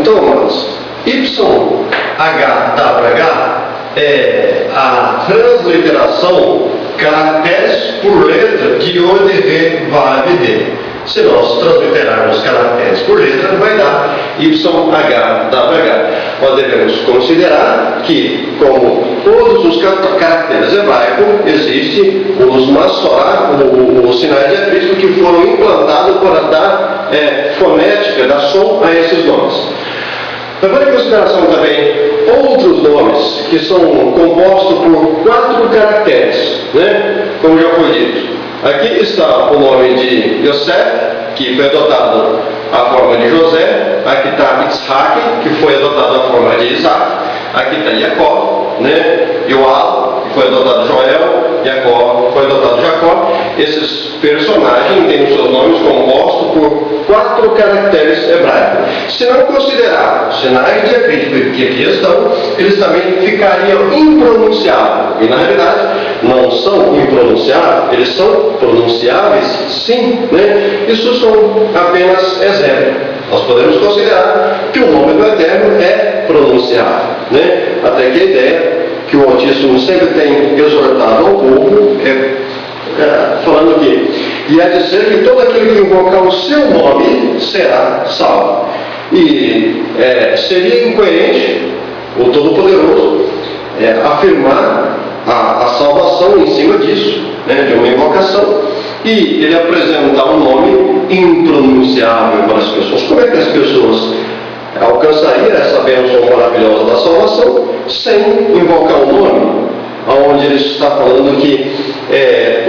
Então, amados, YHWH é a transliteração caracteres por letra de Yod, Re, Vav e D. Se nós transliterarmos caracteres por letra, vai dar YHWH. Nós devemos considerar que, como todos os caracteres hebraicos, existem os Masorá, os sinais diacríticos que foram implantados para dar fonética, dar som a esses nomes. Levando em consideração também outros nomes que são compostos por 4 caracteres, né? Como já foi dito. Aqui está o nome de Yosef, que foi adotado a forma de José. Aqui está Yitzhak, que foi adotado a forma de Isaac. Aqui está Jacó, né? Yoal, que foi adotado Joel. Jacó foi adotado Jacó. Esses personagens têm os seus nomes compostos por 4 caracteres hebraicos. Se não considerar os sinais diacríticos que aqui estão, eles também ficariam impronunciáveis. E na realidade, não são impronunciáveis, eles são pronunciáveis, sim, né? Isso são apenas exemplos. Nós podemos considerar que o nome do Eterno é pronunciável, né? Até que a ideia que o Altíssimo sempre tem exortado ao povo falando que e é dizer que todo aquele que invocar o seu nome será salvo. E seria incoerente o Todo-Poderoso afirmar a salvação em cima disso, né, de uma invocação, e ele apresentar um nome impronunciável para as pessoas. Como é que as pessoas alcançariam essa bênção maravilhosa da salvação sem invocar o nome? Onde ele está falando que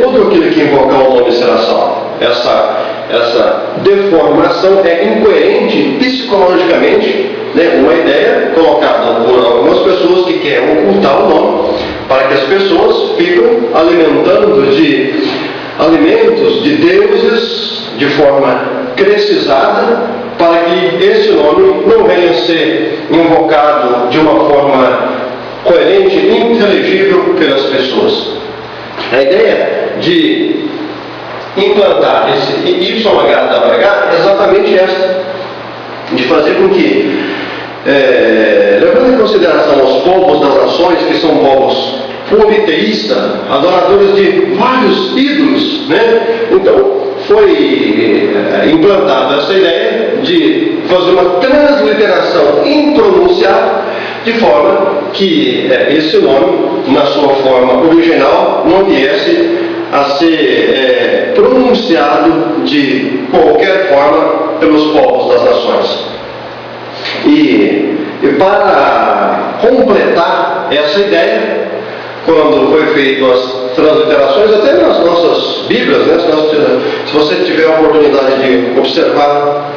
todo aquele que invocar o nome será salvo. Essa deformação é incoerente psicologicamente, né? Uma ideia colocada por algumas pessoas que querem ocultar o nome, para que as pessoas ficam alimentando de alimentos de deuses de forma crescizada, para que esse nome não venha a ser invocado de uma forma coerente e inteligível pelas pessoas. A ideia de implantar esse YHWH é exatamente esta, de fazer com que, levando em consideração os povos das nações, que são povos politeístas, adoradores de vários ídolos, né? Então foi implantada essa ideia de fazer uma transliteração impronunciável, de forma que esse nome, na sua forma original, não viesse a ser pronunciado de qualquer forma pelos povos das nações. E para completar essa ideia, quando foi feito as transliterações, até nas nossas Bíblias, né? Se você tiver a oportunidade de observar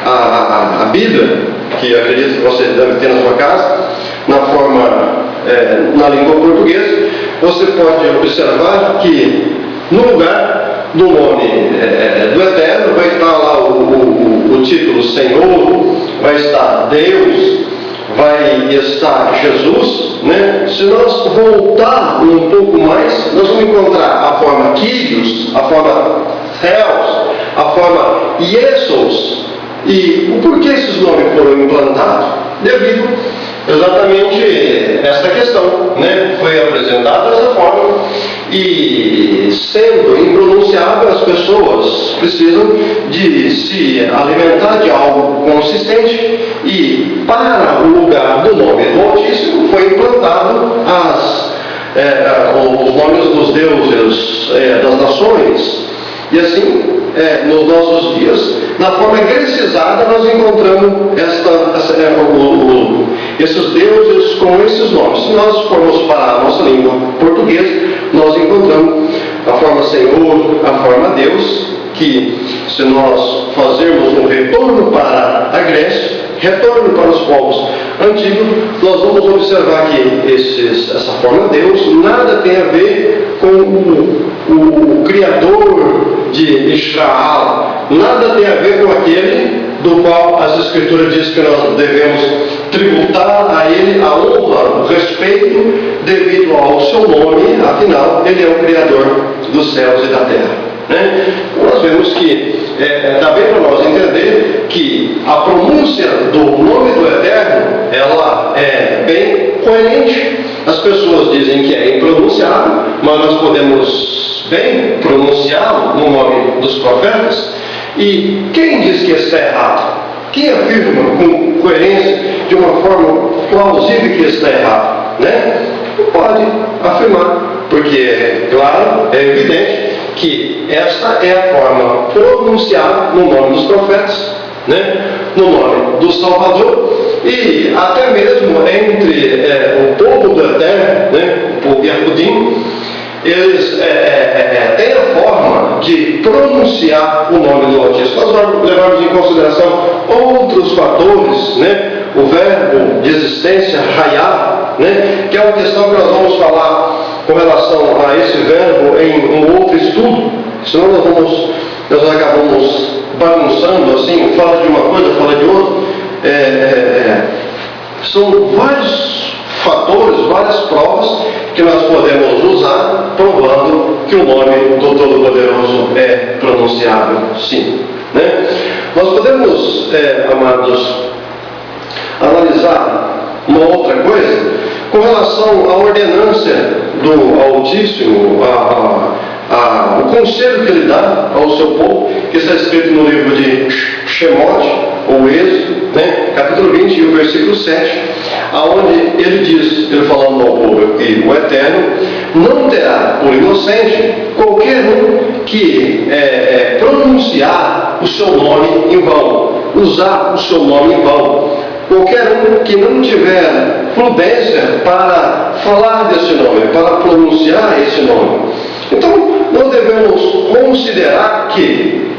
a Bíblia, que acredito que você deve ter na sua casa, na forma, na língua portuguesa, você pode observar que no lugar do nome do Eterno vai estar lá o título Senhor, vai estar Deus, vai estar Jesus, né? Se nós voltar um pouco mais, nós vamos encontrar a forma Kyrios, a forma Theos, a forma Iesos. E o porquê esses nomes foram implantados? Devido exatamente esta questão, né? Foi apresentada dessa forma, e sendo impronunciável, as pessoas precisam de se alimentar de algo consistente, e para o lugar do nome do Altíssimo foi implantado os nomes dos deuses das nações. E assim, nos nossos dias, na forma grecizada, nós encontramos esses deuses com esses nomes. Se nós formos para a nossa língua portuguesa, nós encontramos a forma Senhor, a forma Deus, que se nós fazermos um retorno para a Grécia, retorno para os povos antigos, nós vamos observar que essa forma Deus nada tem a ver com o Criador de Israel, nada tem a ver com aquele do qual as Escrituras dizem que nós devemos tributar a ele a honra, o respeito devido ao seu nome, afinal ele é o Criador dos céus e da terra. né? Nós vemos que dá bem para nós entender que a pronúncia do nome do Eterno, ela é bem coerente. As pessoas dizem que é impronunciável, mas nós podemos bem pronunciá-lo no nome dos profetas. E quem diz que está errado? Quem afirma com coerência, de uma forma plausível, que está errado? Né? Não pode afirmar, porque é claro, é evidente que esta é a forma pronunciada no nome dos profetas, né? No nome do Salvador, e até mesmo entre o povo do Eterno, né? O povo Yahudim, eles têm a forma de pronunciar o nome do Altíssimo. Nós levamos em consideração outros fatores, né? O verbo de existência, hayá, né? Que é uma questão que nós vamos falar com relação a esse verbo em um outro estudo, senão nós acabamos bagunçando, assim, fala de uma coisa, fala de outra. São vários fatores, várias provas que nós podemos usar, provando que o nome do Todo-Poderoso é pronunciável, sim, né? Nós podemos, amados, analisar uma outra coisa com relação à ordenância do Altíssimo, o conselho que ele dá ao seu povo, que está escrito no livro de Shemot, ou Êxodo, né, capítulo 20, e o versículo 7, aonde ele falando ao povo que o Eterno não terá por inocente qualquer um que pronunciar o seu nome em vão, usar o seu nome em vão. Qualquer um que não tiver prudência para falar desse nome, para pronunciar esse nome. Então, nós devemos considerar que,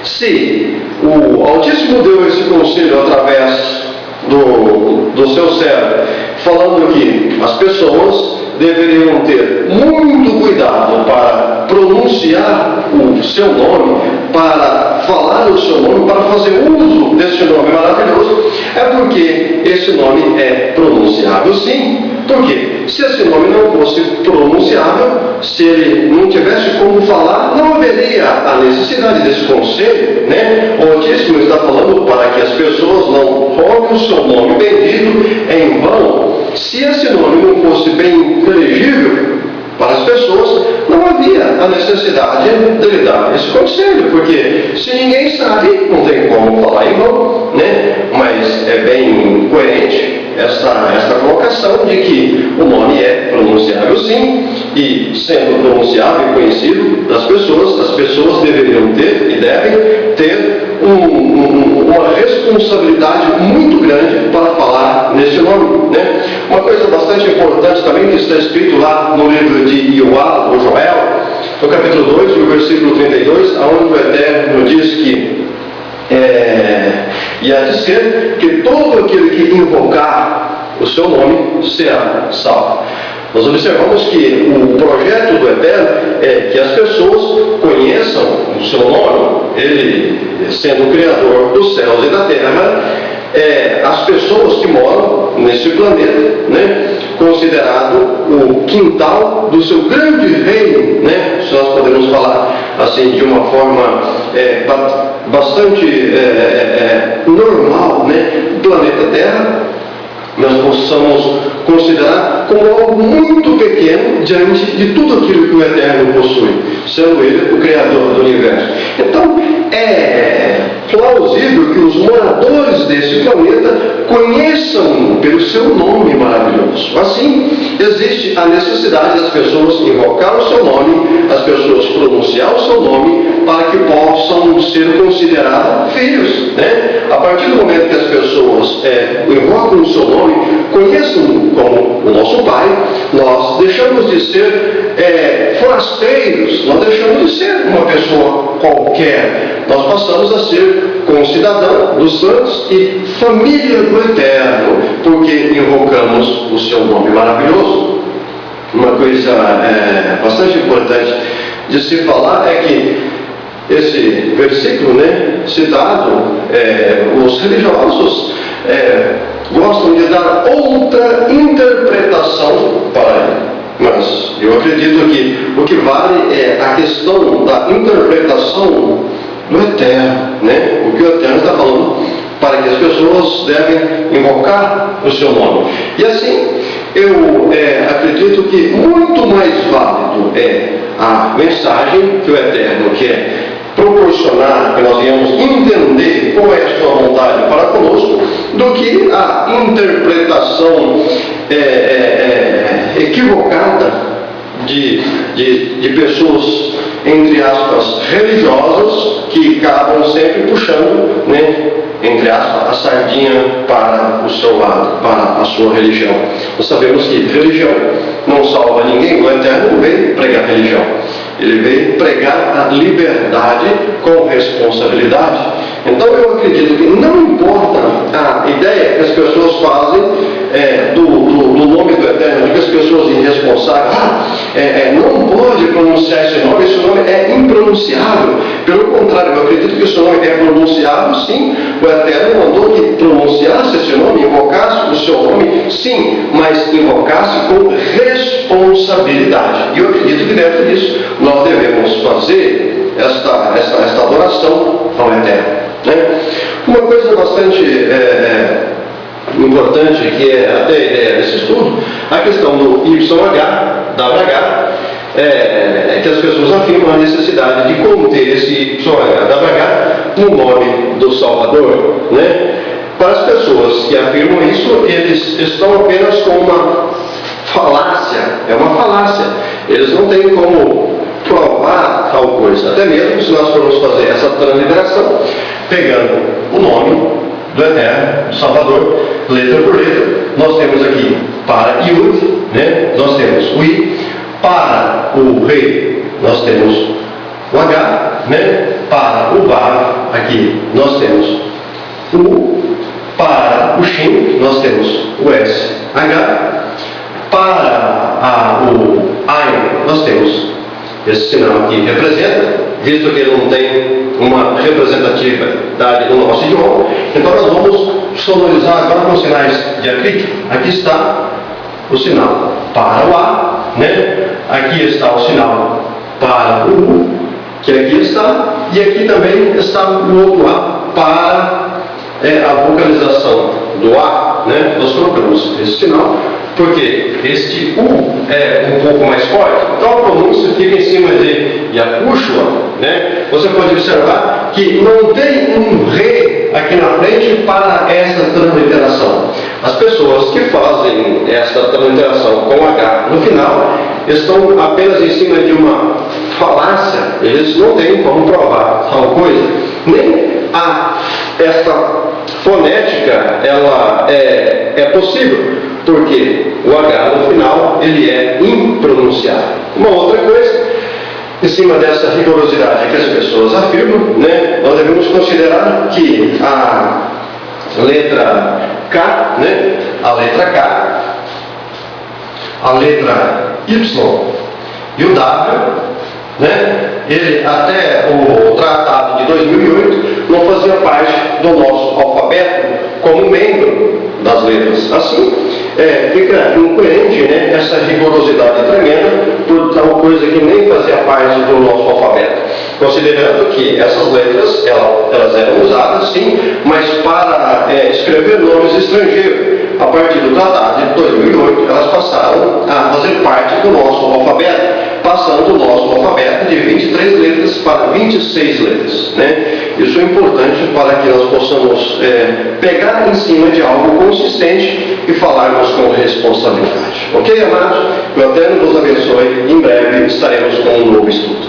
se o Altíssimo deu esse conselho através do seu servo, falando que as pessoas deveriam ter muito cuidado para pronunciar o seu nome, para falar o seu nome, para fazer uso desse nome maravilhoso, é porque esse nome é pronunciável, sim. Porque se esse nome não fosse pronunciável, se ele não tivesse como falar, não haveria a necessidade desse conselho, né? O Altíssimo está falando para que as pessoas não roguem o seu nome bendito em vão. Se esse nome não fosse bem inteligível para as pessoas, não havia a necessidade dele dar esse conselho, porque se ninguém sabe, não tem como falar em vão, né? Mas é bem coerente esta colocação de que o nome é pronunciável, sim, e sendo pronunciável e conhecido das pessoas, as pessoas deveriam ter e devem ter uma responsabilidade muito grande para falar nesse nome, né? Uma coisa bastante importante também que está escrito lá no livro de Joel, no capítulo 2, no versículo 32, onde o Eterno diz que e a dizer que todo aquele que invocar o seu nome será salvo. Nós observamos que o projeto do Eterno é que as pessoas conheçam o seu nome, ele sendo o Criador dos céus e da terra, as pessoas que moram nesse planeta, né, considerado o quintal do seu grande reino, né, se nós podemos falar assim de uma forma bastante normal, né, o planeta Terra, nós possamos considerar como algo muito pequeno diante de tudo aquilo que o Eterno possui, sendo ele o Criador do Universo. Então, é plausível que os moradores desse planeta conheçam pelo seu nome maravilhoso. Assim, existe a necessidade das pessoas invocar o seu nome, as pessoas pronunciar o seu nome, para que possam ser considerados filhos, né? A partir do momento que as pessoas invocam o seu nome, conheçam como o nosso Pai, nós deixamos de ser forasteiros, nós deixamos de ser uma pessoa qualquer, nós passamos a ser concidadão dos santos e família do Eterno, porque invocamos o seu nome maravilhoso. Uma coisa bastante importante de se falar é que esse versículo, né, citado, os religiosos gostam de dar outra interpretação para ele, Mas eu acredito que o que vale é a questão da interpretação do Eterno, né? O que o Eterno está falando para que as pessoas devem invocar o seu nome. E assim, eu acredito que muito mais válido é a mensagem que o Eterno quer proporcionar, que nós venhamos entender qual é a sua vontade para conosco, do que a interpretação equivocada de pessoas, entre aspas, religiosas, que acabam sempre puxando, né, entre aspas, a sardinha para o seu lado, para a sua religião. Nós sabemos que religião não salva ninguém. O Eterno não veio pregar religião, ele veio pregar a liberdade com responsabilidade. Então eu acredito que não importa a ideia que as pessoas fazem do nome do Eterno, de que as pessoas irresponsáveis, não pode pronunciar esse nome é impronunciável. Pelo contrário, eu acredito que esse nome é pronunciável, sim. O Eterno mandou que pronunciasse esse nome, invocasse o seu nome, sim, mas invocasse com responsabilidade. E eu acredito que dentro disso nós devemos fazer esta adoração ao Eterno, né? Uma coisa bastante importante, que é até a ideia desse estudo, a questão do YH, WH, que as pessoas afirmam a necessidade de conter esse YH, WH no nome do Salvador, né? Para as pessoas que afirmam isso, eles estão apenas com uma falácia, é uma falácia. Eles não têm como provar tal coisa. Até mesmo se nós formos fazer essa transliteração, pegando o nome do Eterno, do Salvador, letra por letra, nós temos aqui para Yud, né? Nós temos o I, para o Rei nós temos o H, né? Para o Vav, aqui nós temos o U, para o Shin nós temos o SH, para o Ain nós temos esse sinal aqui representa, visto que ele não tem uma representatividade no nosso idioma. Então nós vamos sonorizar agora com sinais diacríticos. Aqui está o sinal para o A, né? Aqui está o sinal para o U, que aqui está, e aqui também está o outro A, para a vocalização do A, né? Nós colocamos esse sinal porque este U é um pouco mais forte, então a pronúncia fica em cima de Yahushua, né? Você pode observar que não tem um Re aqui na frente para essa transliteração. As pessoas que fazem essa transliteração com H no final estão apenas em cima de uma falácia, eles não têm como provar tal coisa. Nem esta fonética ela é possível, porque o H no final ele é impronunciável. Uma outra coisa, em cima dessa rigorosidade que as pessoas afirmam, né, nós devemos considerar que a letra K, né, a letra K, a letra Y e o W, né, ele até o tratado de 2008 não fazia parte do nosso alfabeto como membro das letras. Assim, fica incoerente, né, essa rigorosidade tremenda por tal coisa que nem fazia parte do nosso alfabeto, considerando que essas letras elas eram usadas sim, mas para escrever nomes estrangeiros. A partir do tratado de 2008 elas passaram a fazer parte do nosso alfabeto, passando o nosso alfabeto de 23 letras para 26 letras, né? Isso é importante para que nós possamos pegar em cima de algo consistente e falarmos com responsabilidade. Ok, amados? Que o Eterno nos abençoe. Em breve estaremos com um novo estudo.